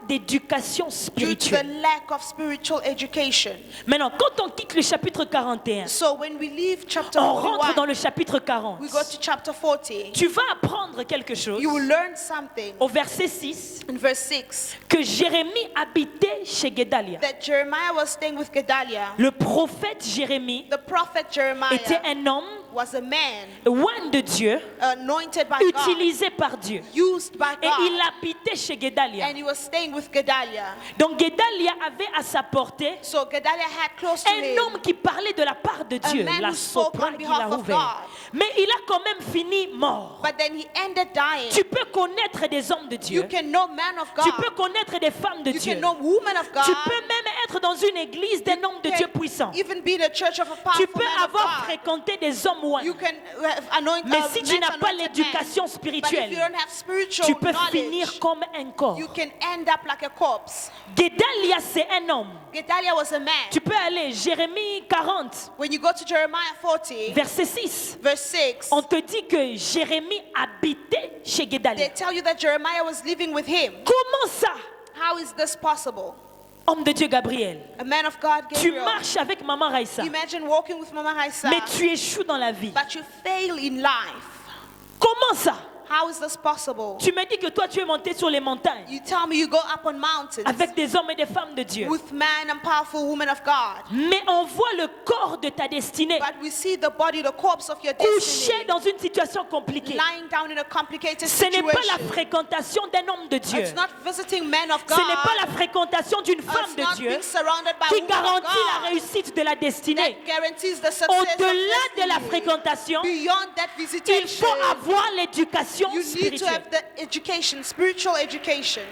d'éducation due to the spirituelle. lack of spiritual education. Maintenant, quand on quitte le chapitre 41, So when we leave chapter on rentre dans 41, le chapitre 40. we go to chapter 40. Tu vas apprendre quelque chose You will learn something au verset 6 in verse 6 que Jérémie habitait chez Guédalia. that Jeremiah was staying with Gedaliah. Le prophète Jérémie The prophet était Jeremiah un homme, was a man oint de Dieu, anointed by God, utilisé par Dieu. used by Et God, il habitait chez Guédalia. and he was staying with Gedaliah. Donc Guédalia avait à sa portée So Gedaliah had close to un him homme qui parlait de la part de Dieu, man la who spoke soprane on qu'il behalf a of ouvert. God. Mais il a quand même fini mort. but then he ended dying. Tu peux connaître des hommes de Dieu. You can know man of Tu God. peux connaître des femmes de You Dieu. can know woman of God. Tu peux même être dans une église d'un homme de You Dieu can puissant. even be the church of a Tu powerful peux man of avoir God. fréquenté des hommes oints. You can anoint Mais si tu men n'as pas anointed l'éducation men. But if you spirituelle, don't have spiritual tu peux knowledge, finir comme un corps. you can end up like a corpse. Guédalia, c'est un homme. Gedaliah was a man. Tu peux aller, Jérémie 40, When you go to Jeremiah 40, verset 6. verse 6, On te dit que Jérémie habitait chez they Guédalia. tell you that Jeremiah was living with him. Comment ça, How is this possible? homme de Dieu Gabriel? A man of God, Tu Gabriel. marches avec Maman Raïssa, Imagine walking with Mama Haisa, mais tu échoues dans la vie. but you fail in life. Comment ça? How is this possible? Tu me dis que toi tu es monté sur les montagnes You tell me you go up on mountains avec des hommes et des femmes de Dieu. with man and powerful women of God, Mais on voit le corps de ta destinée but we see the body, the corpse of your couché destiny, dans une situation compliquée. lying down in a complicated Ce n'est pas la situation. fréquentation d'un homme de Dieu. It's not visiting men of Ce God. n'est pas la fréquentation d'une femme It's de not Dieu being surrounded by qui women of garantit la God réussite de la destinée. that guarantees the success Au-delà of de la destiny. fréquentation, Beyond that il visitation, faut avoir l'éducation you need to spirituelle. have the education, spiritual education.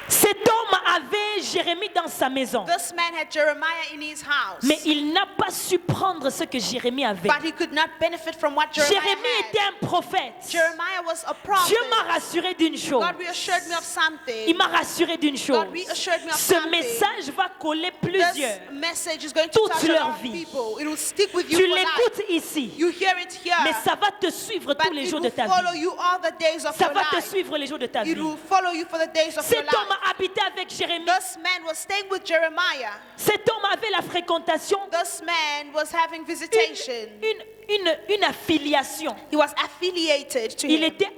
Cet homme avait Jérémie dans sa maison, This man had Jeremiah in his house, mais il n'a pas su prendre ce que Jérémie avait. but he could not benefit from what Jeremiah Jérémie était had. un prophète. Jeremiah was a prophet. Dieu m'a rassuré d'une chose. God reassured me of something. Il m'a rassuré d'une chose. God reassured me of Ce something. message va coller This plusieurs. message is going to toute touch a leur lot of vie. people. It will stick with you Tu for life. l'écoutes ici, You hear it here, mais ça va te suivre but tous les it jours de will ta follow vie. you all the days of Ça your va te life. suivre les jours de ta It vie. will follow you for the days of your Cet homme life. a habité avec Jérémie. This man was staying with Jeremiah. Cet homme avait la fréquentation, This man was having visitation. une affiliation. He was affiliated to Il him. était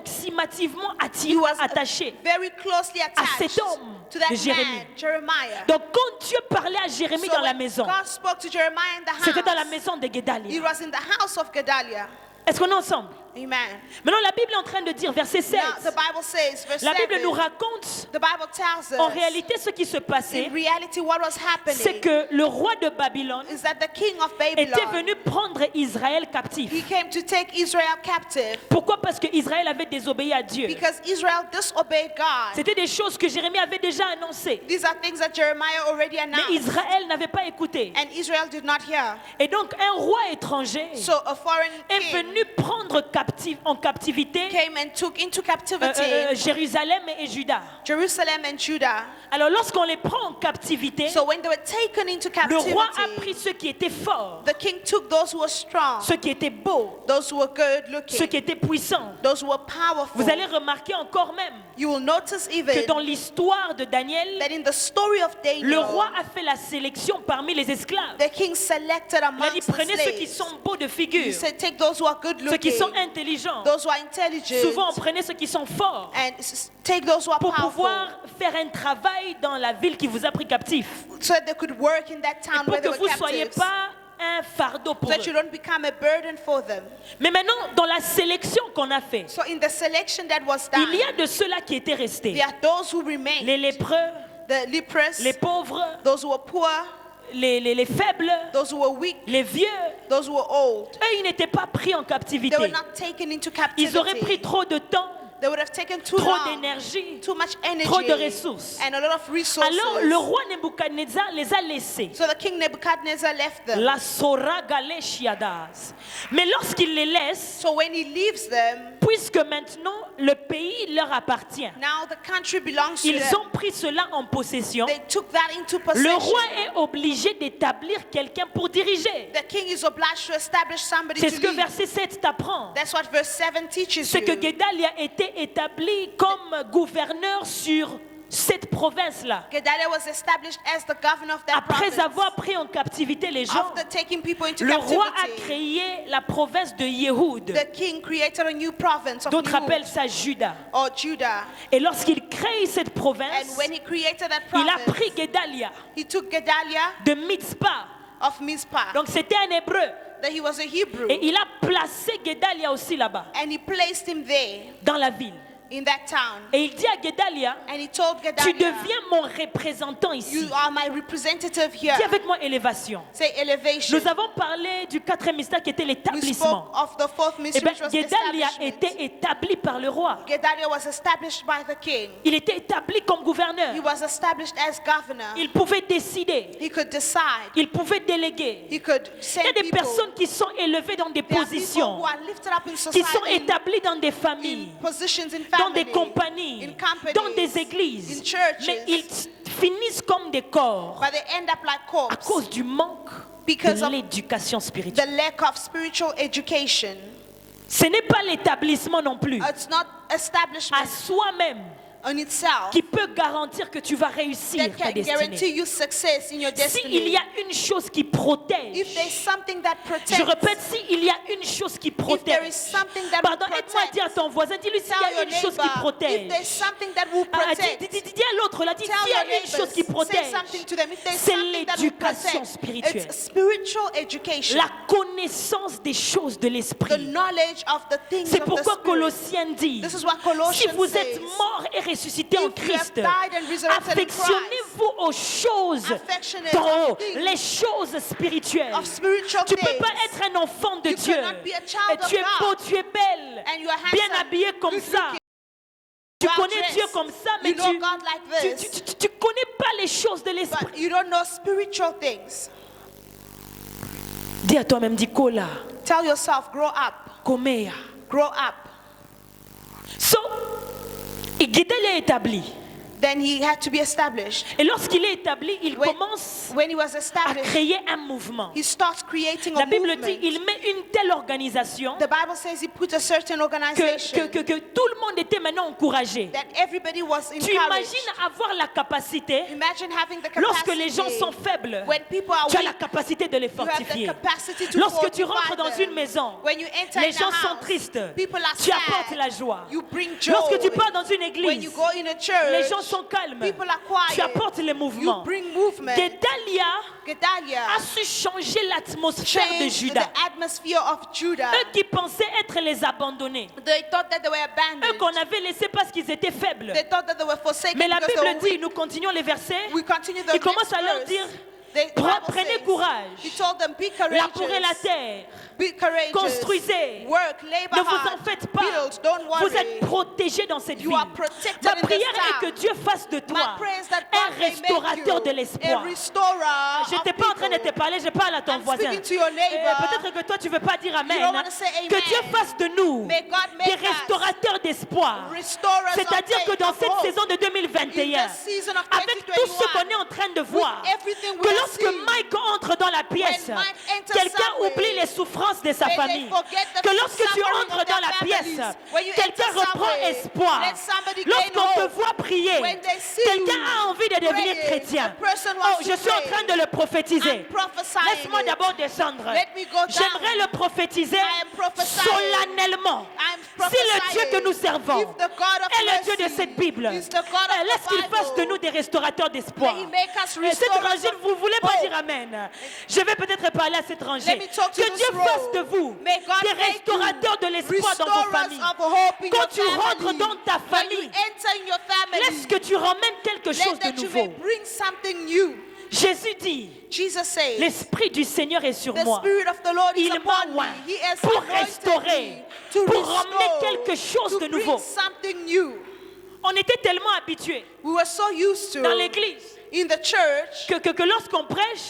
approximativement He was attaché. very closely attached cet homme to that de Jérémie. man, Jeremiah. Donc quand Dieu parlait à Jérémie So dans la when maison, God spoke to Jeremiah in the c'était dans la house, maison de he Guédalia. was in the house of Gedaliah. Est-ce qu'on est ensemble? Amen. Maintenant la Bible est en train de dire, verset 16, Now the Bible says, verse la Bible 7, nous raconte the Bible tells en us, réalité ce qui se passait, in reality what was c'est happening que le roi de Babylone is that the king of était Babylon, venu prendre Israël captif. he came to take Israel captive Pourquoi? Parce que Israël avait désobéi à Dieu. because Israel disobeyed God. C'était des choses que Jérémie avait déjà annoncées. These are things that Jeremiah already Mais announced, Israël n'avait pas écouté. and Israel did not hear. Et donc un roi étranger So a foreign est king venu prendre en captivité came and took into captivity Jérusalem et Juda. Jerusalem and Judah. Alors lorsqu'on les prend en captivité, So when they were taken into le roi a captivity, pris ceux qui étaient forts, the king took those who were strong, ceux qui étaient beaux, those who were good ceux looking, qui étaient puissants. those who were powerful. Vous allez remarquer encore même You will notice que even dans l'histoire de Daniel, that in the story of le roi Daniel, a fait la sélection parmi les esclaves. the king selected Il a amongst dit the prenez ceux qui slaves. sont beaux de He figure, said, take those who are good ceux qui sont looking, intelligents. those who are intelligent, Souvent on prenait ceux qui sont forts and take those who are pour powerful, pouvoir faire un travail dans la ville qui vous a pris captif. so that they could work in that town Pour where que they vous were ne soyez captives, pas un fardeau so pour that you eux. don't become a burden for them. Mais maintenant, dans la sélection qu'on a fait, So in the selection that was il done, y a de ceux-là qui étaient restés. there are those who remained, Les lépreux, the lepers, les pauvres, those who were poor, les faibles, those who were weak, les vieux. those who were old. Eux, ils n'étaient pas pris en They were captivité. not taken into Ils auraient pris captivity. trop de temps, They would have taken too trop long, d'énergie, too much energy, trop de ressources. and a lot of resources. Alors le roi Nebuchadnezzar les a laissés. So the king Nebuchadnezzar left them. La Sora Galeshiadas. Mais lorsqu'il les laisse, So when he leaves them, puisque maintenant le pays leur appartient, now the country belongs to ils them. ont pris cela en possession. They took that into Le possession. roi est obligé d'établir quelqu'un pour diriger. The king is obliged to establish somebody C'est to ce que lead. verset 7 t'apprend. That's what verse 7 teaches C'est que you. Guédalia était établi comme gouverneur sur cette province-là, Gedaliah was established as the governor of that après province. avoir pris en captivité les gens, After taking people into le roi a captivity, créé la province de Yéhoud. the king created a new province of D'autres Yehud, appellent ça Juda. or Judah. Et lorsqu'il crée cette And province, when he created that il a province, pris Gedalia he took Gedaliah de Mitzpah. of Mizpah, Donc c'était un hébreu. that he was a Hebrew, Et il a placé Gedalia aussi là-bas, and he placed him there dans la ville. in that town. Et il dit à Gedalia, And he told tu Gedaliah, deviens mon représentant ici. you are my representative here. Dis avec moi élévation. Say elevation. Nous avons parlé du quatrième mystère qui était We l'établissement. spoke of the fourth Eh mystery, bien, which was Gedalia establishment. était établi par le roi. Gedaliah was established by the king. Il était établi comme gouverneur. He was established as governor. Il pouvait décider. He could decide. Il pouvait déléguer. He could Il y a send des people. personnes qui sont élevées dans des There are people positions, who are lifted up in qui society, sont établies dans des in familles, positions in dans des family, compagnies, in companies, dans des églises, in churches, mais ils finissent comme des corps but they end up like à corpse cause du manque because de of l'éducation spirituelle. the lack of spiritual education. Ce n'est pas l'établissement non plus, It's not à establishment soi-même, on itself qui peut garantir que tu vas réussir that ta can guarantee destinée. you success in your S'il y destiny. a une chose qui protège, If there's something that je protects, répète, s'il y a une chose qui if there is protège, something that pardon, will aide-moi à dire à protect, ton voisin, dis-lui s'il y tell a your une chose qui neighbor, if protège. there's something that will Ah, protect, dis à l'autre, là, dis tell s'il y your a une chose qui neighbors, say protège, something to them. If there's c'est something that will l'éducation protect, spirituelle. it's spiritual education, La connaissance des choses de the l'esprit. knowledge of the things C'est of the pourquoi spirit. Colossiens dit, This is what si Colossians vous êtes says. morts et ressuscités en If you have Christ, died and resurrected in affectionnez-vous aux choses Affectionate d'en haut, of things, les choses spirituelles. of spiritual Tu ne peux things. pas être un enfant de You Dieu. cannot be a child Et tu of es beau, God. tu es belle, And you are bien handsome, habillé comme good ça. looking, Tu well connais dressed. Dieu comme ça, mais You know God like this. tu connais pas les choses de l'esprit. But you don't know spiritual things. Dis à toi-même, dis Kola, Tell yourself, grow up, Komea. grow up. So, Gedalia est établi. Then he had to be established. Et lorsqu'il est établi, il When, commence when he was à established, créer un mouvement. he starts creating La a Bible movement. dit il met une telle organisation The Bible says he put a certain que organization tout le monde était maintenant encouragé. that everybody was Tu encouraged. imagines avoir la capacité, Imagine having the lorsque capacity. les gens sont faibles, When people are tu as la weak, capacité de les you have the fortifier. capacity to Lorsque tu fortify rentres dans them. une maison, When you enter les in a gens sont house, tristes, people are tu apportes sad. la joie. You bring joy. Lorsque tu pars dans une When église, you go in a church, les gens sont calmes, people are quiet. tu apportes les mouvements. You bring movement. Gedalia Gedaliah a su changer l'atmosphère de changed Juda. the atmosphere of Judah. Eux qui pensaient être les abandonnés, They thought that they were eux abandoned. qu'on avait laissés parce qu'ils étaient faibles. They thought that they were forsaken Mais la because they Bible were dit, weak. nous continuons les versets, We continue the il commence next à leur verse. dire, The Bible prenez says, courage, He told them, be courageous. labourez la terre, Be courageous. construisez, Work, labor ne vous hard. en faites pas, Build, don't worry. vous êtes protégés dans cette You ville. are protected Ma in this prière est que town. Dieu fasse de toi My prayer is that un God may make restaurateur you de l'espoir. a restorer Je of n'étais pas en train de te people. parler, je parle à ton I'm voisin. speaking to your neighbor. Peut-être que toi tu ne veux pas dire Amen. You don't want to say amen. Que Dieu fasse de nous May God des make us restaurateurs d'espoir. Restorers C'est-à-dire of que faith, dans of cette hope. saison de 2021, In the season of avec tout ce 2021, qu'on est en train de voir, everything we que are lorsque seeing, Mike entre dans la pièce, when Mike enters quelqu'un somewhere, oublie les souffrances de sa may they famille. forget the Que lorsque tu suffering entres of dans their la families. pièce, When you quelqu'un enter reprend somewhere, espoir. let somebody gain Lorsqu'on te hope. voit prier, When they see quelqu'un you a envie de devenir praying, chrétien. a person Oh, wants je to suis en pray. train de le prophétiser. I'm prophesying Laisse-moi it. d'abord descendre. Let me go down. J'aimerais le prophétiser I am prophesying. solennellement. I'm Si le Dieu que nous servons If the God of est le Dieu de mercy cette Bible, is the God of laisse the qu'il fasse de Bible, nous des restaurateurs d'espoir. may he make us Et cet restorers évangile, of vous ne voulez pas hope. dire Amen. Je vais peut-être parler à cet étranger. Let me talk to Que this Dieu row. fasse de vous May God des make restaurateurs de you l'espoir dans vos restorers familles. of hope in Quand your tu rentres family. dans ta When you famille, enter in your family, laisse que tu ramènes quelque chose let de that you may nouveau. bring something new. Jésus dit, Jesus says, l'Esprit du Seigneur est sur the moi. Spirit of the Lord is Il m'a upon me. oint He has pour anointed restaurer, me to pour ramener restore, quelque chose to de bring nouveau. something new. On était tellement habitués We were so used to dans l'église in the church que lorsqu'on prêche,